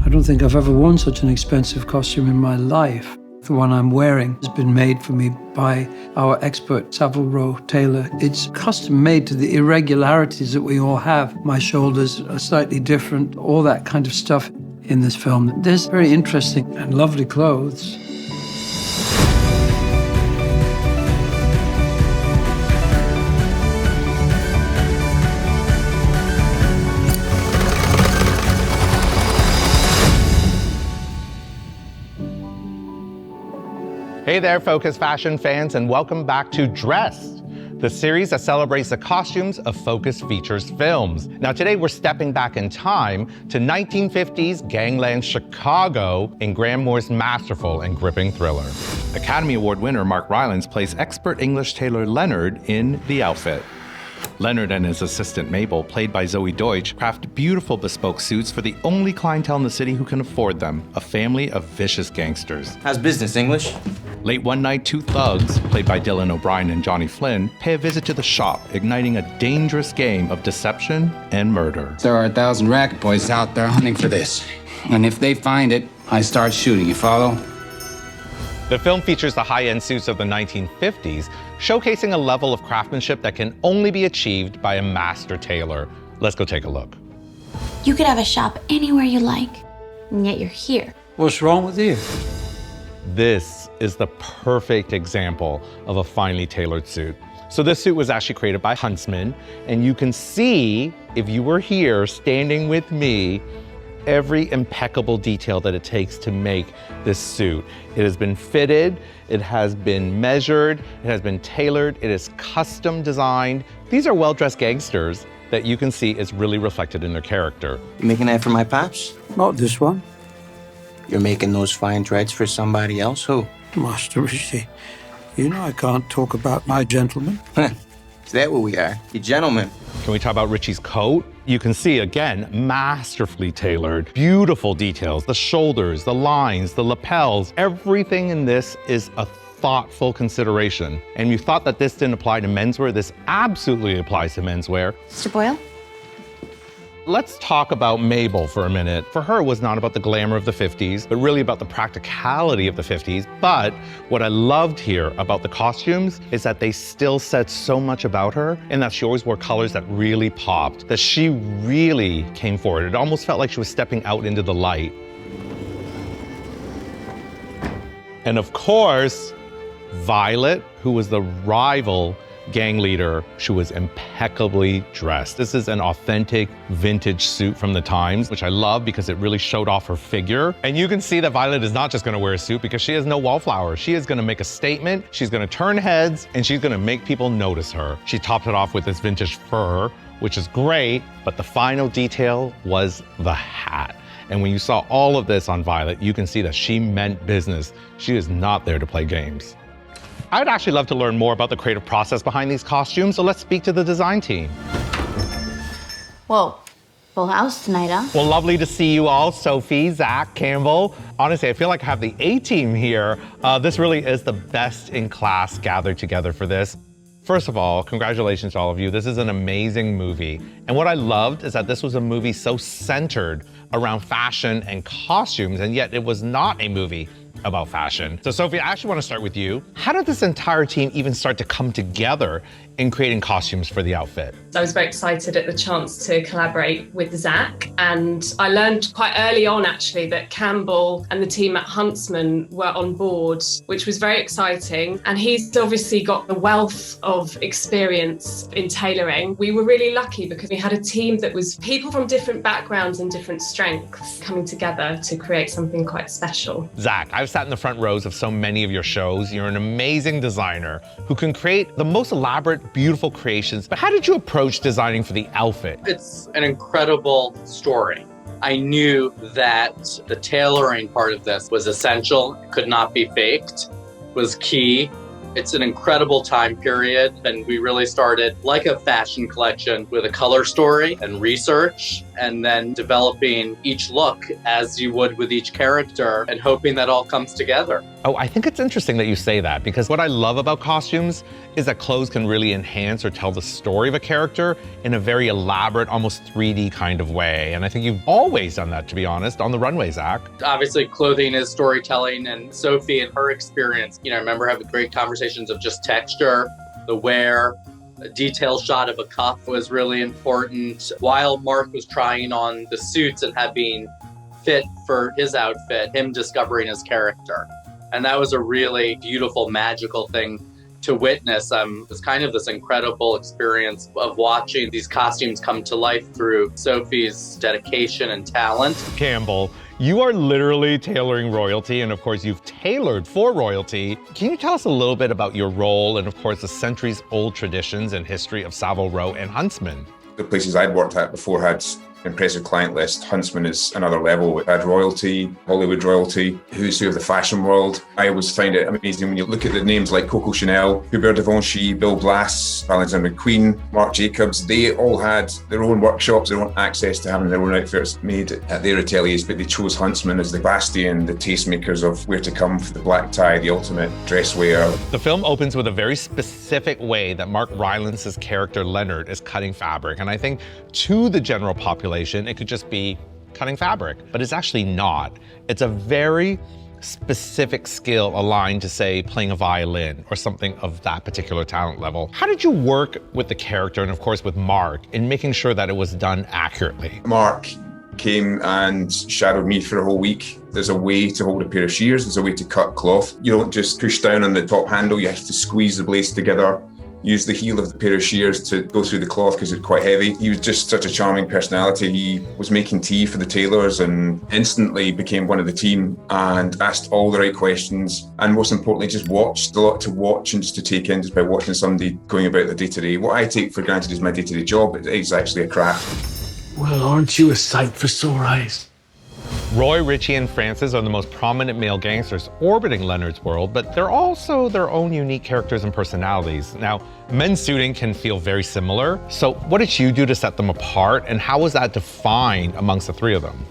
I don't think I've ever worn such an expensive costume in my life. The one I'm wearing has been made for me by our expert Saval Row tailor. It's custom made to the irregularities that we all have. My shoulders are slightly different, all that kind of stuff in this film. There's very interesting and lovely clothes. Hey there, Focus fashion fans, and welcome back to Dressed, the series that celebrates the costumes of Focus Features films. Now today we're stepping back in time to 1950s gangland Chicago in Graham Moore's masterful and gripping thriller. Academy Award winner Mark Rylance plays expert English tailor Leonard in The Outfit. Leonard and his assistant Mabel, played by Zoe Deutsch, craft beautiful bespoke suits for the only clientele in the city who can afford them, a family of vicious gangsters. How's business, English? Late one night, two thugs, played by Dylan O'Brien and Johnny Flynn, pay a visit to the shop, igniting a dangerous game of deception and murder. There are 1,000 racket boys out there hunting for this. And if they find it, I start shooting, you follow? The film features the high-end suits of the 1950s, showcasing a level of craftsmanship that can only be achieved by a master tailor. Let's go take a look. You could have a shop anywhere you like, and yet you're here. What's wrong with you? This is the perfect example of a finely tailored suit. So this suit was actually created by Huntsman, and you can see, if you were here standing with me, every impeccable detail that it takes to make this suit. It has been fitted, it has been measured, it has been tailored, it is custom designed. These are well-dressed gangsters that you can see is really reflected in their character. You making that for my pops? Not this one. You're making those fine threads for somebody else? Who? Master Rishi, you know I can't talk about my gentleman. Is that what we are? You gentlemen. Can we talk about Richie's coat? You can see, again, masterfully tailored, beautiful details, the shoulders, the lines, the lapels, everything in this is a thoughtful consideration. And you thought that this didn't apply to menswear, this absolutely applies to menswear. Mr. Boyle? Let's talk about Mabel for a minute. For her, it was not about the glamour of the 50s, but really about the practicality of the 50s. But what I loved here about the costumes is that they still said so much about her, and that she always wore colors that really popped, that she really came forward. It almost felt like she was stepping out into the light. And of course, Violet, who was the rival gang leader, she was impeccably dressed. This is an authentic vintage suit from the times, which I love because it really showed off her figure. And you can see that Violet is not just gonna wear a suit because she has no wallflower. She is gonna make a statement, she's gonna turn heads, and she's gonna make people notice her. She topped it off with this vintage fur, which is great, but the final detail was the hat. And when you saw all of this on Violet, you can see that she meant business. She is not there to play games. I'd actually love to learn more about the creative process behind these costumes, so let's speak to the design team. Whoa, full house tonight, huh? Well, lovely to see you all, Sophie, Zach, Campbell. Honestly, I feel like I have the A-team here. This really is the best in class gathered together for this. First of all, congratulations to all of you. This is an amazing movie. And what I loved is that this was a movie so centered around fashion and costumes, and yet it was not a movie about fashion. So Sophie, I actually want to start with you. How did this entire team even start to come together in creating costumes for the outfit? I was very excited at the chance to collaborate with Zach, and I learned quite early on actually that Campbell and the team at Huntsman were on board, which was very exciting. And he's obviously got the wealth of experience in tailoring. We were really lucky because we had a team that was people from different backgrounds and different strengths coming together to create something quite special. Zach, I've sat in the front rows of so many of your shows. You're an amazing designer who can create the most elaborate, beautiful creations. But how did you approach designing for the outfit? It's an incredible story. I knew that the tailoring part of this was essential, could not be faked, was key. It's an incredible time period, and we really started like a fashion collection with a color story and research and then developing each look as you would with each character and hoping that all comes together. Oh, I think it's interesting that you say that, because what I love about costumes is that clothes can really enhance or tell the story of a character in a very elaborate, almost 3D kind of way. And I think you've always done that, to be honest, on the runway, Zach. Obviously, clothing is storytelling, and Sophie and her experience, I remember having great conversations of just texture, the wear. A detail shot of a cuff was really important. While Mark was trying on the suits and having fit for his outfit, him discovering his character. And that was a really beautiful, magical thing to witness. It was kind of this incredible experience of watching these costumes come to life through Sophie's dedication and talent. Campbell, you are literally tailoring royalty, and of course you've tailored for royalty. Can you tell us a little bit about your role and of course the centuries-old traditions and history of Saval Row and Huntsman? The places I'd worked at before had impressive client list. Huntsman is another level. We had royalty, Hollywood royalty, who's who of the fashion world. I always find it amazing when you look at the names like Coco Chanel, Hubert de Givenchy, Bill Blass, Alexander McQueen, Marc Jacobs. They all had their own workshops, their own access to having their own outfits made at their ateliers, but they chose Huntsman as the bastion, the tastemakers of where to come for the black tie, the ultimate dress wear. The film opens with a very specific way that Mark Rylance's character Leonard is cutting fabric, and I think to the general population, it could just be cutting fabric, but it's actually not. It's a very specific skill aligned to, say, playing a violin or something of that particular talent level. How did you work with the character and of course with Mark in making sure that it was done accurately? Mark came and shadowed me for a whole week. There's a way to hold a pair of shears, there's a way to cut cloth. You don't just push down on the top handle, you have to squeeze the blades together. Use the heel of the pair of shears to go through the cloth because it's quite heavy. He was just such a charming personality. He was making tea for the tailors and instantly became one of the team and asked all the right questions. And most importantly, just watched. A lot to watch and just to take in just by watching somebody going about their day-to-day. What I take for granted is my day-to-day job. It is actually a craft. Well, aren't you a sight for sore eyes? Roy, Richie, and Francis are the most prominent male gangsters orbiting Leonard's world, but they're also their own unique characters and personalities. Now, men's suiting can feel very similar, so what did you do to set them apart, and how was that defined amongst the three of them?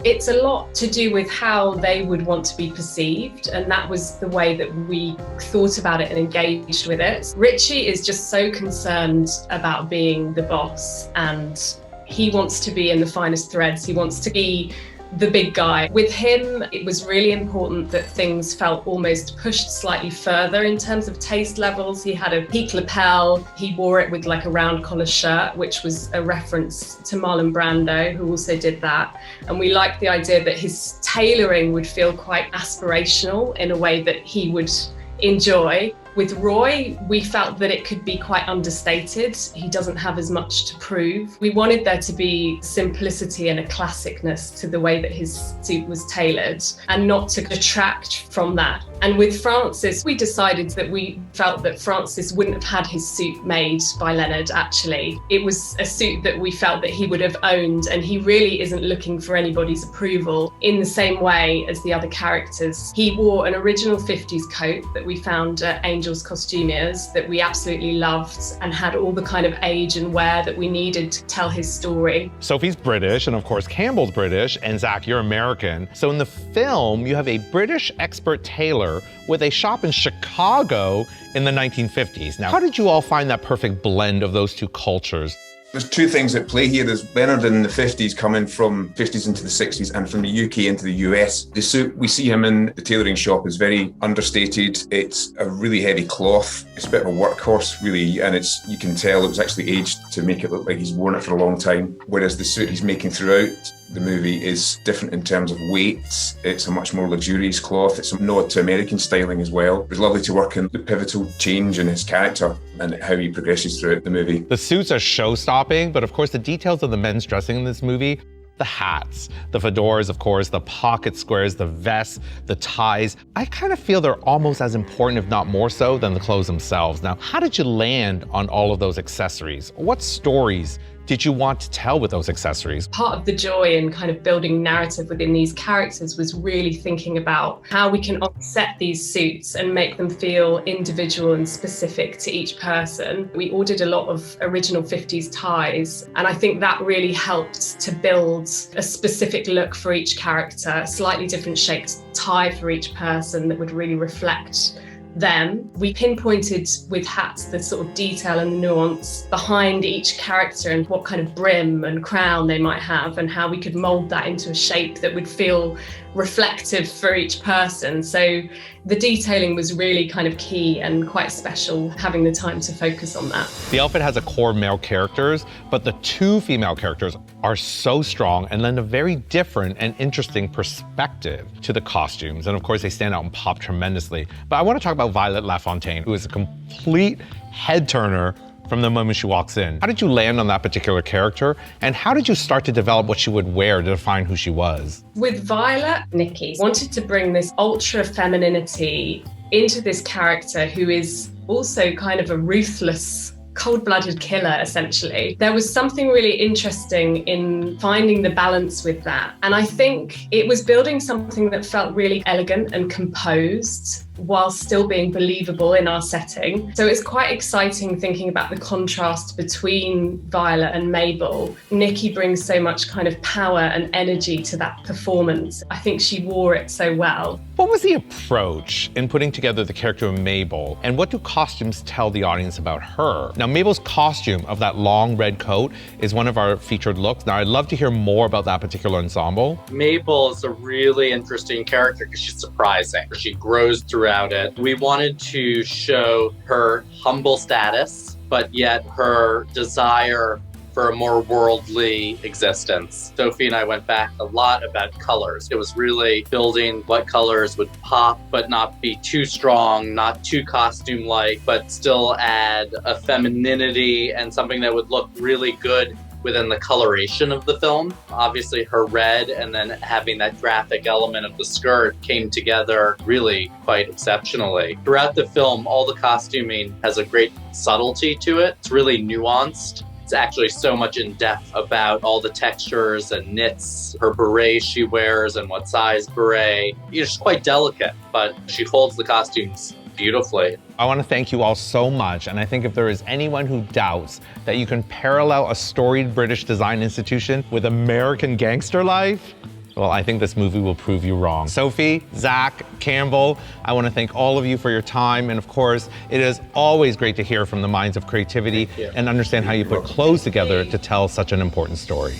It's a lot to do with how they would want to be perceived, and that was the way that we thought about it and engaged with it. Richie is just so concerned about being the boss, and he wants to be in the finest threads. He wants to be the big guy. With him, it was really important that things felt almost pushed slightly further in terms of taste levels. He had a peak lapel. He wore it with like a round collar shirt, which was a reference to Marlon Brando, who also did that. And we liked the idea that his tailoring would feel quite aspirational in a way that he would enjoy. With Roy, we felt that it could be quite understated. He doesn't have as much to prove. We wanted there to be simplicity and a classicness to the way that his suit was tailored and not to detract from that. And with Francis, we decided that we felt that Francis wouldn't have had his suit made by Leonard, actually. It was a suit that we felt that he would have owned, and he really isn't looking for anybody's approval in the same way as the other characters. He wore an original 50s coat that we found at Angel's Costumiers that we absolutely loved and had all the kind of age and wear that we needed to tell his story. Sophie's British, and of course Campbell's British, and Zach, you're American. So in the film, you have a British expert tailor with a shop in Chicago in the 1950s. Now, how did you all find that perfect blend of those two cultures? There's two things at play here. There's Leonard in the 50s coming from 50s into the 60s and from the UK into the US. The suit, we see him in the tailoring shop, is very understated. It's a really heavy cloth. It's a bit of a workhorse, really, and you can tell it was actually aged to make it look like he's worn it for a long time. Whereas the suit he's making throughout the movie is different in terms of weight. It's a much more luxurious cloth. It's a nod to American styling as well. It was lovely to work on the pivotal change in his character and how he progresses throughout the movie. The suits are show-stopping, but of course the details of the men's dressing in this movie, the hats, the fedoras, of course, the pocket squares, the vests, the ties, I kind of feel they're almost as important, if not more so, than the clothes themselves. Now, how did you land on all of those accessories? What stories did you want to tell with those accessories? Part of the joy in kind of building narrative within these characters was really thinking about how we can offset these suits and make them feel individual and specific to each person. We ordered a lot of original 50s ties, and I think that really helped to build a specific look for each character, a slightly different shaped tie for each person that would really reflect them. We pinpointed with hats the sort of detail and the nuance behind each character and what kind of brim and crown they might have and how we could mold that into a shape that would feel reflective for each person. So the detailing was really kind of key and quite special, having the time to focus on that. The outfit has a core male characters, but the two female characters are so strong and lend a very different and interesting perspective to the costumes. And of course, they stand out and pop tremendously. But I want to talk about Violet Lafontaine, who is a complete head turner from the moment she walks in. How did you land on that particular character? And how did you start to develop what she would wear to define who she was? With Violet, Nikki wanted to bring this ultra femininity into this character who is also kind of a ruthless, cold-blooded killer, essentially. There was something really interesting in finding the balance with that. And I think it was building something that felt really elegant and composed while still being believable in our setting. So it's quite exciting thinking about the contrast between Violet and Mabel. Nikki brings so much kind of power and energy to that performance. I think she wore it so well. What was the approach in putting together the character of Mabel, and what do costumes tell the audience about her? Now, Mabel's costume of that long red coat is one of our featured looks. Now, I'd love to hear more about that particular ensemble. Mabel is a really interesting character because she's surprising. She grows throughout it. We wanted to show her humble status, but yet her desire for a more worldly existence. Sophie and I went back a lot about colors. It was really building what colors would pop, but not be too strong, not too costume-like, but still add a femininity and something that would look really good within the coloration of the film. Obviously her red and then having that graphic element of the skirt came together really quite exceptionally. Throughout the film, all the costuming has a great subtlety to it. It's really nuanced. It's actually so much in depth about all the textures and knits, her beret she wears and what size beret. It's quite delicate, but she holds the costumes beautifully. I want to thank you all so much, and I think if there is anyone who doubts that you can parallel a storied British design institution with American gangster life, well, I think this movie will prove you wrong. Sophie, Zach, Campbell, I want to thank all of you for your time, and of course, it is always great to hear from the minds of creativity and understand how you put clothes together to tell such an important story.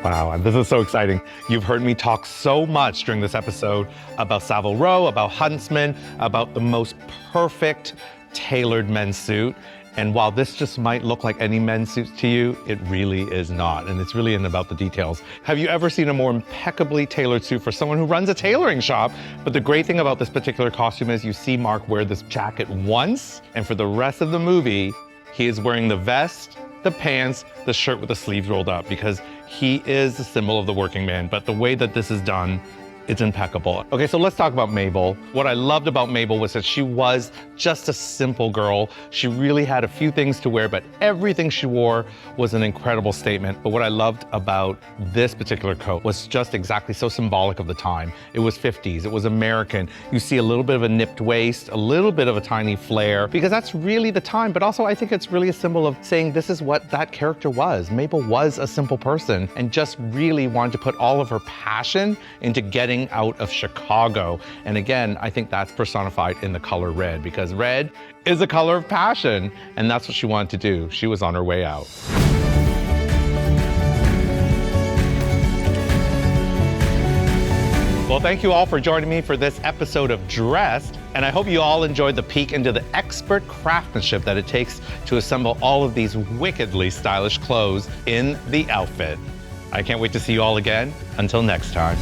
Wow, this is so exciting. You've heard me talk so much during this episode about Saval Row, about Huntsman, about the most perfect tailored men's suit. And while this just might look like any men's suit to you, it really is not. And it's really about the details. Have you ever seen a more impeccably tailored suit for someone who runs a tailoring shop? But the great thing about this particular costume is you see Mark wear this jacket once, and for the rest of the movie, he is wearing the vest, the pants, the shirt with the sleeves rolled up, because he is the symbol of the working man. But the way that this is done, it's impeccable. Okay, so let's talk about Mabel. What I loved about Mabel was that she was just a simple girl. She really had a few things to wear, but everything she wore was an incredible statement. But what I loved about this particular coat was just exactly so symbolic of the time. It was 50s, it was American. You see a little bit of a nipped waist, a little bit of a tiny flare, because that's really the time. But also I think it's really a symbol of saying this is what that character was. Mabel was a simple person and just really wanted to put all of her passion into getting out of Chicago. And again, I think that's personified in the color red, because red is a color of passion, and that's what she wanted to do. She was on her way out. Well, thank you all for joining me for this episode of Dressed, and I hope you all enjoyed the peek into the expert craftsmanship that it takes to assemble all of these wickedly stylish clothes in the outfit. I can't wait to see you all again. Until next time.